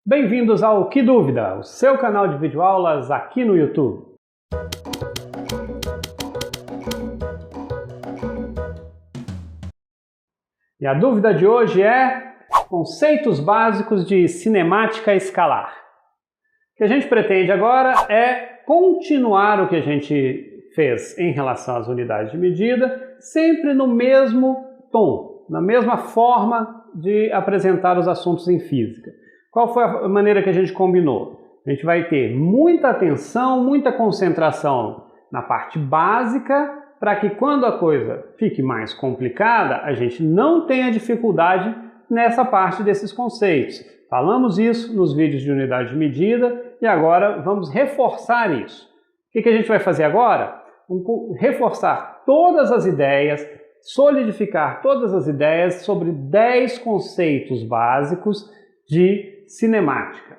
Bem-vindos ao Que Dúvida, o seu canal de videoaulas aqui no YouTube. E a dúvida de hoje é conceitos básicos de cinemática escalar. O que a gente pretende agora é continuar o que a gente fez em relação às unidades de medida, sempre no mesmo tom, na mesma forma de apresentar os assuntos em física. Qual foi a maneira que a gente combinou? A gente vai ter muita atenção, muita concentração na parte básica, para que quando a coisa fique mais complicada, a gente não tenha dificuldade nessa parte desses conceitos. Falamos isso nos vídeos de unidade de medida e agora vamos reforçar isso. O que a gente vai fazer agora? Reforçar todas as ideias, solidificar todas as ideias sobre 10 conceitos básicos de cinemática.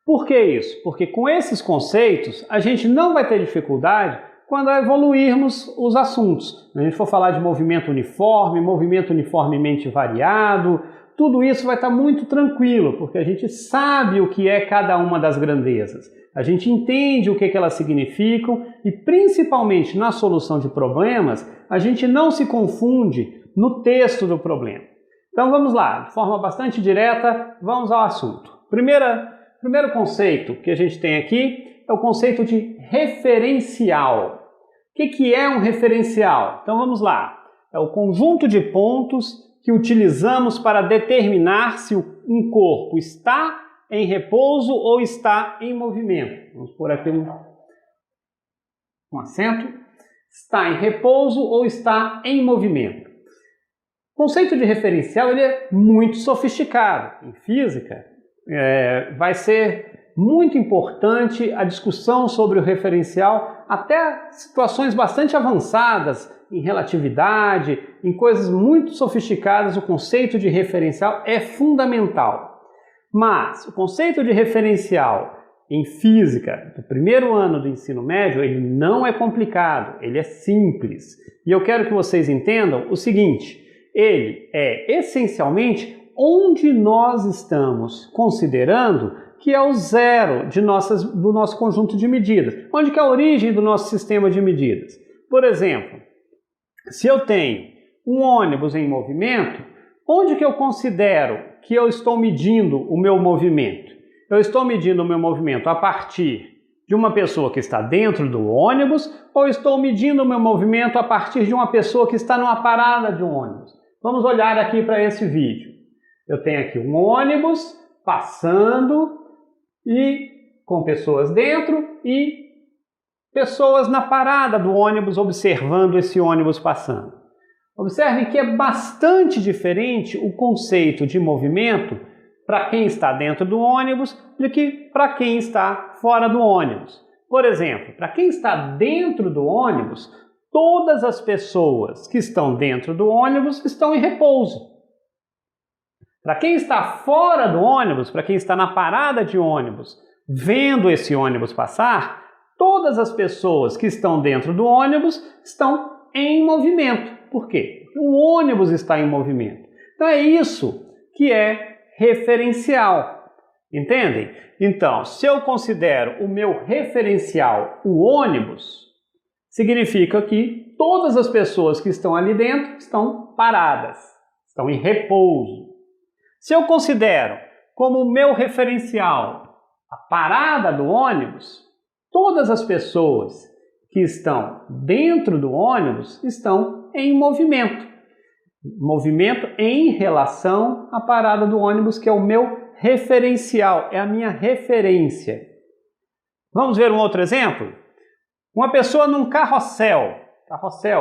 Por que isso? Porque com esses conceitos a gente não vai ter dificuldade quando evoluirmos os assuntos. A gente for falar de movimento uniforme, movimento uniformemente variado, tudo isso vai estar muito tranquilo, porque a gente sabe o que é cada uma das grandezas. A gente entende o que elas significam e, principalmente na solução de problemas, a gente não se confunde no texto do problema. Então vamos lá, de forma bastante direta, vamos ao assunto. Primeiro conceito que a gente tem aqui é o conceito de referencial. O que é um referencial? Então vamos lá, é o conjunto de pontos que utilizamos para determinar se um corpo está em repouso ou está em movimento. Vamos pôr aqui um acento. Está em repouso ou está em movimento. O conceito de referencial ele é muito sofisticado. Em física, vai ser muito importante a discussão sobre o referencial, até situações bastante avançadas em relatividade, em coisas muito sofisticadas, o conceito de referencial é fundamental. Mas o conceito de referencial em física, do primeiro ano do ensino médio, ele não é complicado, ele é simples. E eu quero que vocês entendam o seguinte: ele é essencialmente onde nós estamos considerando que é o zero do nosso conjunto de medidas, onde que é a origem do nosso sistema de medidas. Por exemplo, se eu tenho um ônibus em movimento, onde que eu considero que eu estou medindo o meu movimento? Eu estou medindo o meu movimento a partir de uma pessoa que está dentro do ônibus ou estou medindo o meu movimento a partir de uma pessoa que está numa parada de um ônibus? Vamos olhar aqui para esse vídeo. Eu tenho aqui um ônibus passando e com pessoas dentro e pessoas na parada do ônibus observando esse ônibus passando. Observem que é bastante diferente o conceito de movimento para quem está dentro do ônibus do que para quem está fora do ônibus. Por exemplo, para quem está dentro do ônibus, todas as pessoas que estão dentro do ônibus estão em repouso. Para quem está fora do ônibus, para quem está na parada de ônibus, vendo esse ônibus passar, todas as pessoas que estão dentro do ônibus estão em movimento. Por quê? Porque o ônibus está em movimento. Então é isso que é referencial. Entendem? Então, se eu considero o meu referencial o ônibus, significa que todas as pessoas que estão ali dentro estão paradas, estão em repouso. Se eu considero como meu referencial a parada do ônibus, todas as pessoas que estão dentro do ônibus estão em movimento. Movimento em relação à parada do ônibus, que é o meu referencial, é a minha referência. Vamos ver um outro exemplo? Uma pessoa num carrossel,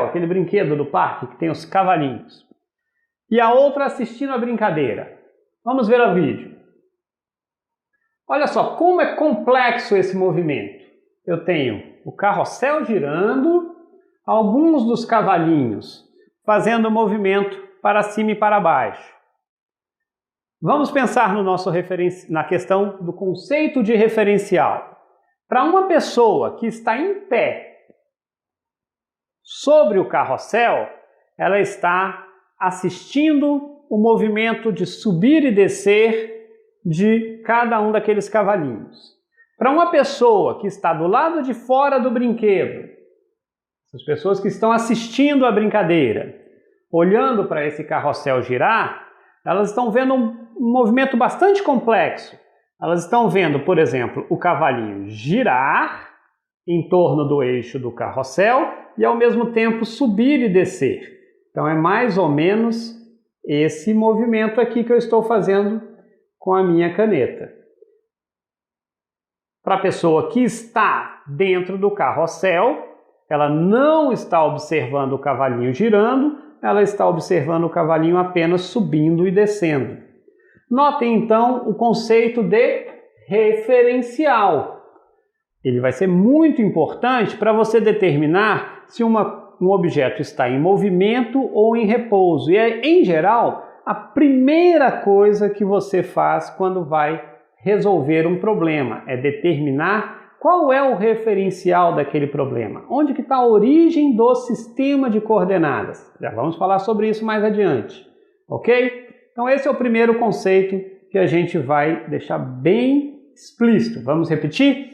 aquele brinquedo do parque que tem os cavalinhos, e a outra assistindo a brincadeira. Vamos ver o vídeo. Olha só como é complexo esse movimento. Eu tenho o carrossel girando, alguns dos cavalinhos fazendo movimento para cima e para baixo. Vamos pensar na questão do conceito de referencial. Para uma pessoa que está em pé sobre o carrossel, ela está assistindo o movimento de subir e descer de cada um daqueles cavalinhos. Para uma pessoa que está do lado de fora do brinquedo, as pessoas que estão assistindo à brincadeira, olhando para esse carrossel girar, elas estão vendo um movimento bastante complexo. Elas estão vendo, por exemplo, o cavalinho girar em torno do eixo do carrossel e ao mesmo tempo subir e descer. Então é mais ou menos esse movimento aqui que eu estou fazendo com a minha caneta. Para a pessoa que está dentro do carrossel, ela não está observando o cavalinho girando, ela está observando o cavalinho apenas subindo e descendo. Notem então o conceito de referencial. Ele vai ser muito importante para você determinar se um objeto está em movimento ou em repouso. E é, em geral, a primeira coisa que você faz quando vai resolver um problema é determinar qual é o referencial daquele problema, onde que está a origem do sistema de coordenadas. Já vamos falar sobre isso mais adiante, ok? Então esse é o primeiro conceito que a gente vai deixar bem explícito. Vamos repetir?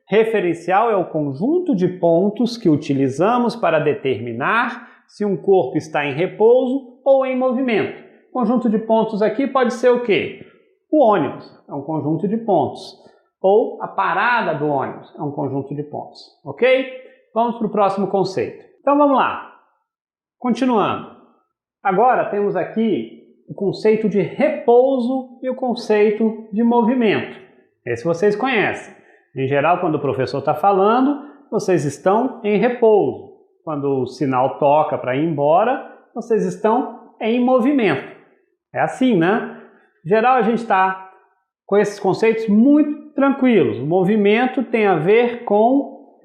Referencial é o conjunto de pontos que utilizamos para determinar se um corpo está em repouso ou em movimento. O conjunto de pontos aqui pode ser o quê? O ônibus é um conjunto de pontos. Ou a parada do ônibus é um conjunto de pontos, ok? Vamos para o próximo conceito. Então vamos lá. Continuando. Agora temos aqui o conceito de repouso e o conceito de movimento. Esse vocês conhecem. Em geral, quando o professor está falando, vocês estão em repouso. Quando o sinal toca para ir embora, vocês estão em movimento. É assim, né? Em geral, a gente está com esses conceitos muito tranquilos. O movimento tem a ver com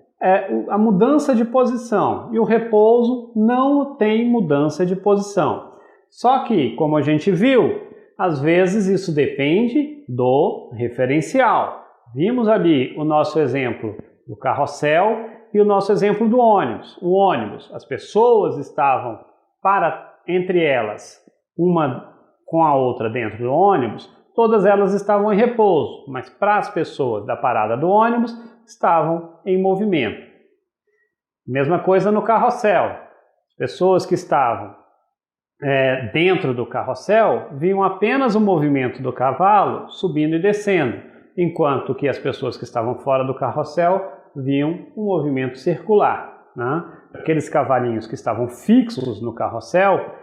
a mudança de posição e o repouso não tem mudança de posição. Só que, como a gente viu, às vezes isso depende do referencial. Vimos ali o nosso exemplo do carrossel e o nosso exemplo do ônibus. O ônibus, as pessoas estavam entre elas, uma com a outra dentro do ônibus, todas elas estavam em repouso, mas para as pessoas da parada do ônibus estavam em movimento. Mesma coisa no carrossel. As pessoas que estavam dentro do carrossel viam apenas o movimento do cavalo subindo e descendo, enquanto que as pessoas que estavam fora do carrossel viam um movimento circular, né? Aqueles cavalinhos que estavam fixos no carrossel,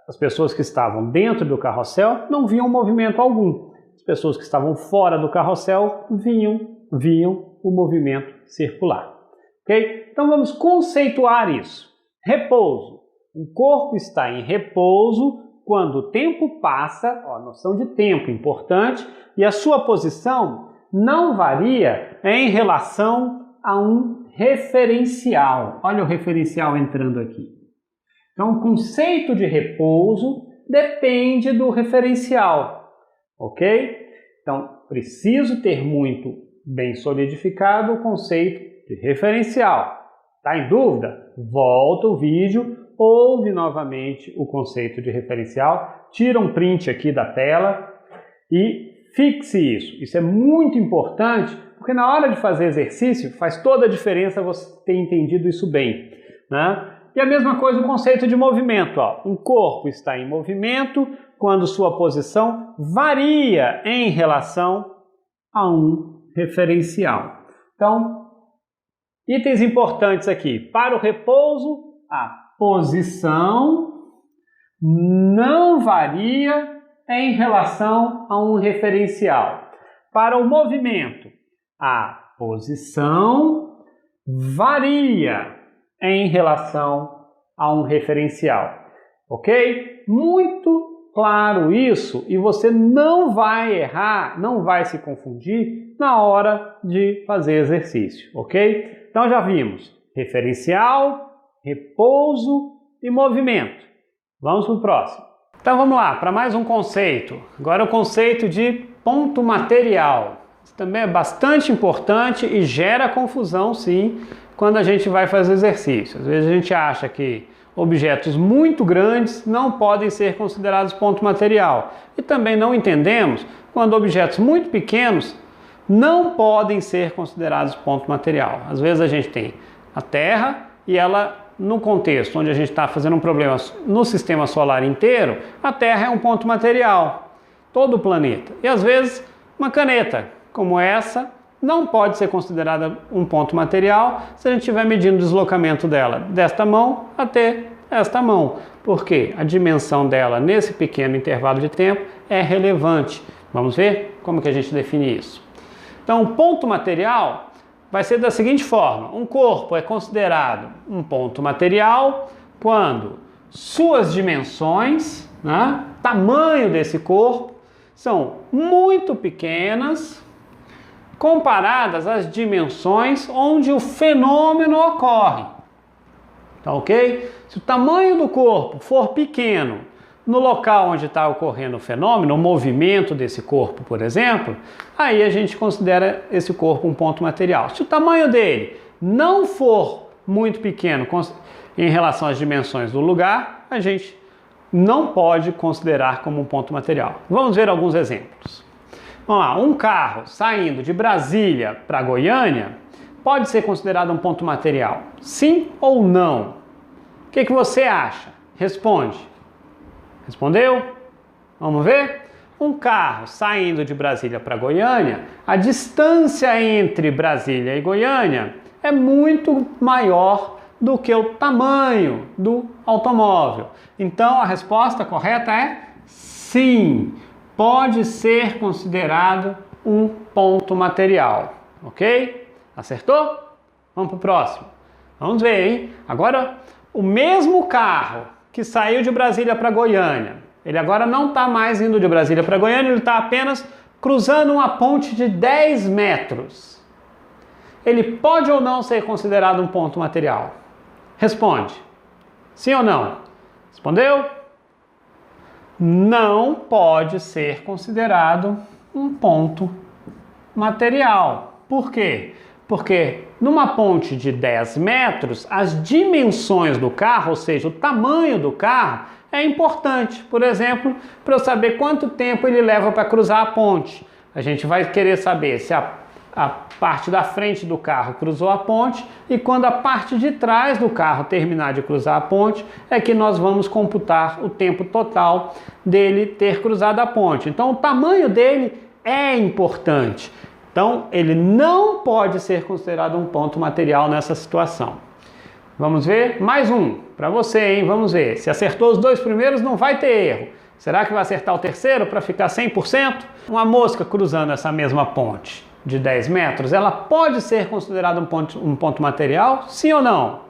as pessoas que estavam dentro do carrossel não viam movimento algum. As pessoas que estavam fora do carrossel viam o movimento circular. Okay? Então vamos conceituar isso. Repouso. Um corpo está em repouso quando o tempo passa, a noção de tempo importante, e a sua posição não varia em relação a um referencial. Olha o referencial entrando aqui. Então, o conceito de repouso depende do referencial, ok? Então, preciso ter muito bem solidificado o conceito de referencial. Está em dúvida? Volta o vídeo, ouve novamente o conceito de referencial, tira um print aqui da tela e fixe isso. Isso é muito importante, porque na hora de fazer exercício faz toda a diferença você ter entendido isso bem, né? E a mesma coisa o conceito de movimento. Um corpo está em movimento quando sua posição varia em relação a um referencial. Então, itens importantes aqui. Para o repouso, a posição não varia em relação a um referencial. Para o movimento, a posição varia em relação a um referencial, ok? Muito claro isso e você não vai errar, não vai se confundir na hora de fazer exercício, ok? Então já vimos referencial, repouso e movimento. Vamos para o próximo. Então vamos lá, para mais um conceito. Agora o conceito de ponto material. Isso também é bastante importante e gera confusão, sim, quando a gente vai fazer exercício. Às vezes a gente acha que objetos muito grandes não podem ser considerados ponto material. E também não entendemos quando objetos muito pequenos não podem ser considerados ponto material. Às vezes a gente tem a Terra e ela, no contexto onde a gente está fazendo um problema no sistema solar inteiro, a Terra é um ponto material, todo o planeta. E às vezes uma caneta como essa não pode ser considerada um ponto material se a gente estiver medindo o deslocamento dela desta mão até esta mão, porque a dimensão dela nesse pequeno intervalo de tempo é relevante. Vamos ver como que a gente define isso. Então, o ponto material vai ser da seguinte forma: um corpo é considerado um ponto material quando suas dimensões, né, tamanho desse corpo, são muito pequenas comparadas às dimensões onde o fenômeno ocorre. Tá ok? Se o tamanho do corpo for pequeno no local onde está ocorrendo o fenômeno, o movimento desse corpo, por exemplo, aí a gente considera esse corpo um ponto material. Se o tamanho dele não for muito pequeno em relação às dimensões do lugar, a gente não pode considerar como um ponto material. Vamos ver alguns exemplos. Vamos lá, um carro saindo de Brasília para Goiânia pode ser considerado um ponto material? Sim ou não? O que você acha? Responde. Respondeu? Vamos ver? Um carro saindo de Brasília para Goiânia, a distância entre Brasília e Goiânia é muito maior do que o tamanho do automóvel. Então a resposta correta é sim, pode ser considerado um ponto material. Ok? Acertou? Vamos para o próximo. Vamos ver, hein? Agora, o mesmo carro que saiu de Brasília para Goiânia, ele agora não está mais indo de Brasília para Goiânia, ele está apenas cruzando uma ponte de 10 metros. Ele pode ou não ser considerado um ponto material? Responde. Sim ou não? Respondeu? Não pode ser considerado um ponto material. Por quê? Porque numa ponte de 10 metros, as dimensões do carro, ou seja, o tamanho do carro, é importante. Por exemplo, para eu saber quanto tempo ele leva para cruzar a ponte. A gente vai querer saber se a parte da frente do carro cruzou a ponte e quando a parte de trás do carro terminar de cruzar a ponte, é que nós vamos computar o tempo total dele ter cruzado a ponte. Então, o tamanho dele é importante. Então, ele não pode ser considerado um ponto material nessa situação. Vamos ver? Mais um para você, hein? Vamos ver. Se acertou os dois primeiros, não vai ter erro. Será que vai acertar o terceiro para ficar 100%? Uma mosca cruzando essa mesma ponte de 10 metros, ela pode ser considerada um ponto material? Sim ou não?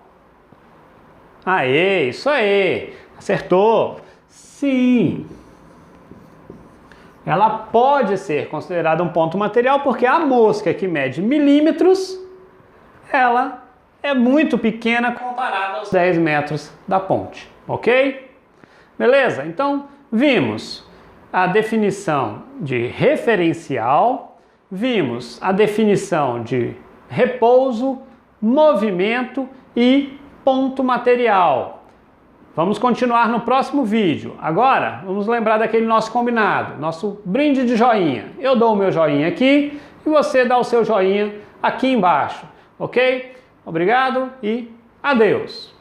Aê, isso aí! Acertou! Sim! Ela pode ser considerada um ponto material porque a mosca que mede milímetros, ela é muito pequena comparada aos 10 metros da ponte, ok? Beleza? Então, vimos a definição de referencial, vimos a definição de repouso, movimento e ponto material. Vamos continuar no próximo vídeo. Agora, vamos lembrar daquele nosso combinado, nosso brinde de joinha. Eu dou o meu joinha aqui e você dá o seu joinha aqui embaixo, ok? Obrigado e adeus!